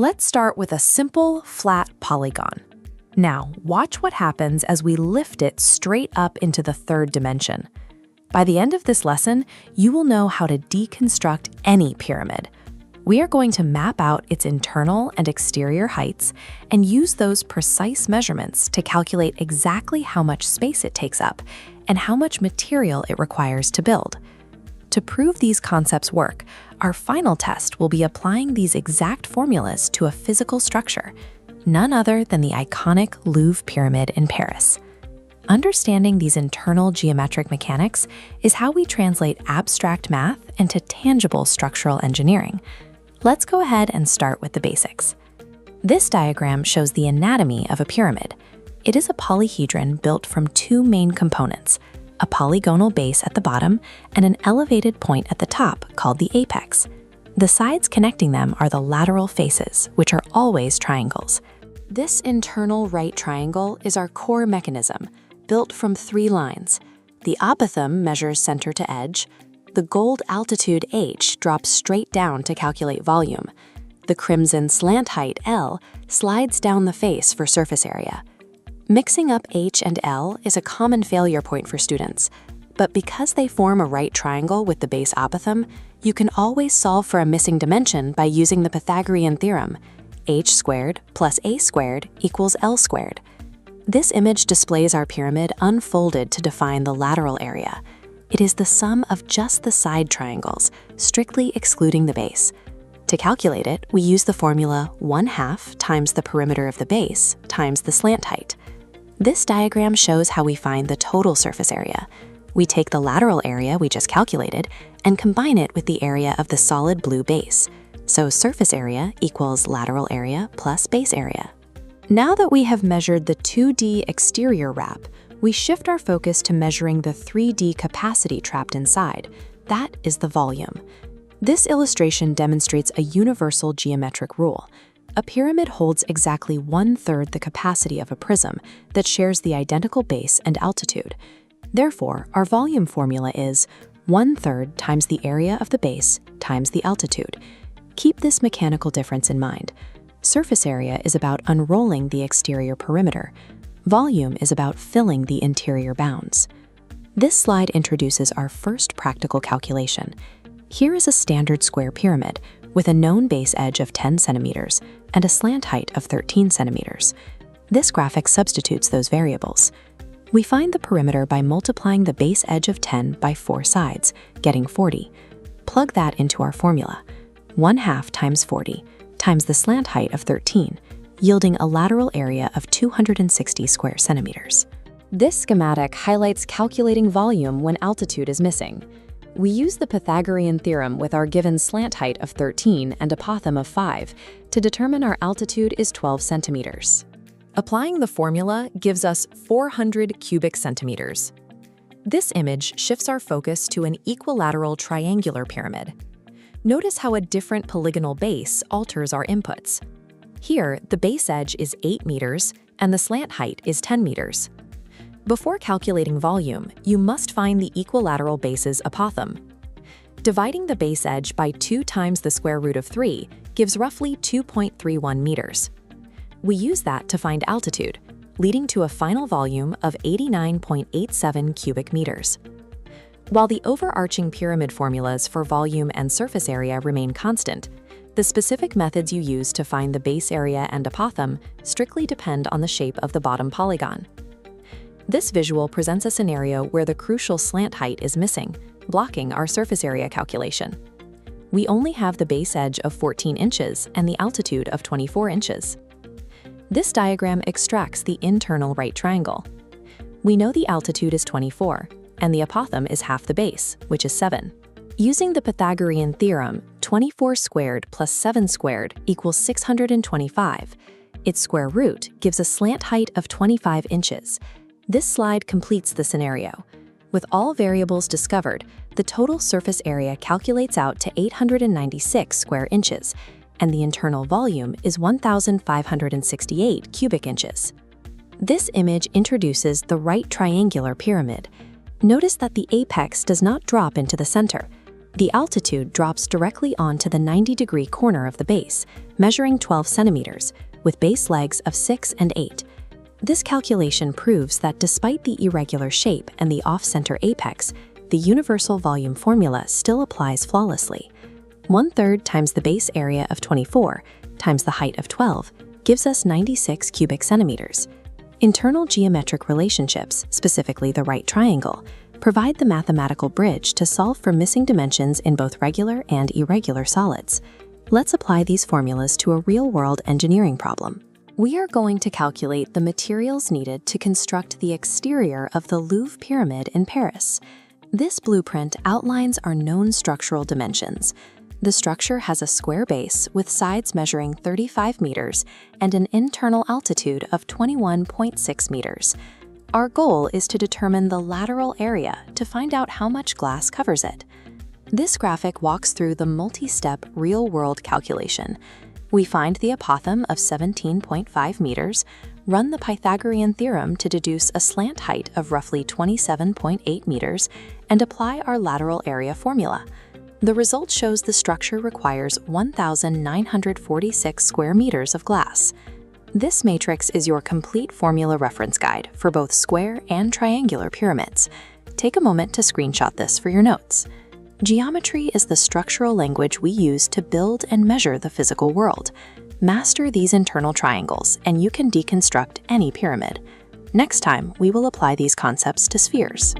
Let's start with a simple, flat polygon. Now, watch what happens as we lift it straight up into the third dimension. By the end of this lesson, you will know how to deconstruct any pyramid. We are going to map out its internal and exterior heights and use those precise measurements to calculate exactly how much space it takes up and how much material it requires to build. To prove these concepts work, our final test will be applying these exact formulas to a physical structure, none other than the iconic Louvre Pyramid in Paris. Understanding these internal geometric mechanics is how we translate abstract math into tangible structural engineering. Let's go ahead and start with the basics. This diagram shows the anatomy of a pyramid. It is a polyhedron built from two main components, a polygonal base at the bottom and an elevated point at the top called the apex. The sides connecting them are the lateral faces, which are always triangles. This internal right triangle is our core mechanism, built from three lines. The apothem measures center to edge. The gold altitude h drops straight down to calculate volume. The crimson slant height L slides down the face for surface area. Mixing up h and L is a common failure point for students, but because they form a right triangle with the base apothem, you can always solve for a missing dimension by using the Pythagorean theorem, h squared plus a squared equals L squared. This image displays our pyramid unfolded to define the lateral area. It is the sum of just the side triangles, strictly excluding the base. To calculate it, we use the formula 1/2 times the perimeter of the base times the slant height. This diagram shows how we find the total surface area. We take the lateral area we just calculated and combine it with the area of the solid blue base. So surface area equals lateral area plus base area. Now that we have measured the 2D exterior wrap, we shift our focus to measuring the 3D capacity trapped inside. That is the volume. This illustration demonstrates a universal geometric rule. A pyramid holds exactly 1/3 the capacity of a prism that shares the identical base and altitude. Therefore, our volume formula is 1/3 times the area of the base times the altitude. Keep this mechanical difference in mind. Surface area is about unrolling the exterior perimeter. Volume is about filling the interior bounds. This slide introduces our first practical calculation. Here is a standard square pyramid with a known base edge of 10 centimeters and a slant height of 13 centimeters. This graphic substitutes those variables. We find the perimeter by multiplying the base edge of 10 by 4 sides, getting 40. Plug that into our formula, 1/2 times 40 times the slant height of 13, yielding a lateral area of 260 square centimeters. This schematic highlights calculating volume when altitude is missing. We use the Pythagorean theorem with our given slant height of 13 and apothem of 5 to determine our altitude is 12 centimeters. Applying the formula gives us 400 cubic centimeters. This image shifts our focus to an equilateral triangular pyramid. Notice how a different polygonal base alters our inputs. Here, the base edge is 8 meters and the slant height is 10 meters. Before calculating volume, you must find the equilateral base's apothem. Dividing the base edge by 2 times the square root of 3 gives roughly 2.31 meters. We use that to find altitude, leading to a final volume of 89.87 cubic meters. While the overarching pyramid formulas for volume and surface area remain constant, the specific methods you use to find the base area and apothem strictly depend on the shape of the bottom polygon. This visual presents a scenario where the crucial slant height is missing, blocking our surface area calculation. We only have the base edge of 14 inches and the altitude of 24 inches. This diagram extracts the internal right triangle. We know the altitude is 24, and the apothem is half the base, which is 7. Using the Pythagorean theorem, 24 squared plus 7 squared equals 625. Its square root gives a slant height of 25 inches. This slide completes the scenario. With all variables discovered, the total surface area calculates out to 896 square inches, and the internal volume is 1,568 cubic inches. This image introduces the right triangular pyramid. Notice that the apex does not drop into the center. The altitude drops directly onto the 90-degree corner of the base, measuring 12 centimeters, with base legs of 6 and 8. This calculation proves that despite the irregular shape and the off-center apex, the universal volume formula still applies flawlessly. 1/3 times the base area of 24 times the height of 12 gives us 96 cubic centimeters. Internal geometric relationships, specifically the right triangle, provide the mathematical bridge to solve for missing dimensions in both regular and irregular solids. Let's apply these formulas to a real-world engineering problem. We are going to calculate the materials needed to construct the exterior of the Louvre Pyramid in Paris. This blueprint outlines our known structural dimensions. The structure has a square base with sides measuring 35 meters and an internal altitude of 21.6 meters. Our goal is to determine the lateral area to find out how much glass covers it. This graphic walks through the multi-step real-world calculation. We find the apothem of 17.5 meters, run the Pythagorean theorem to deduce a slant height of roughly 27.8 meters, and apply our lateral area formula. The result shows the structure requires 1,946 square meters of glass. This matrix is your complete formula reference guide for both square and triangular pyramids. Take a moment to screenshot this for your notes. Geometry is the structural language we use to build and measure the physical world. Master these internal triangles, and you can deconstruct any pyramid. Next time, we will apply these concepts to spheres.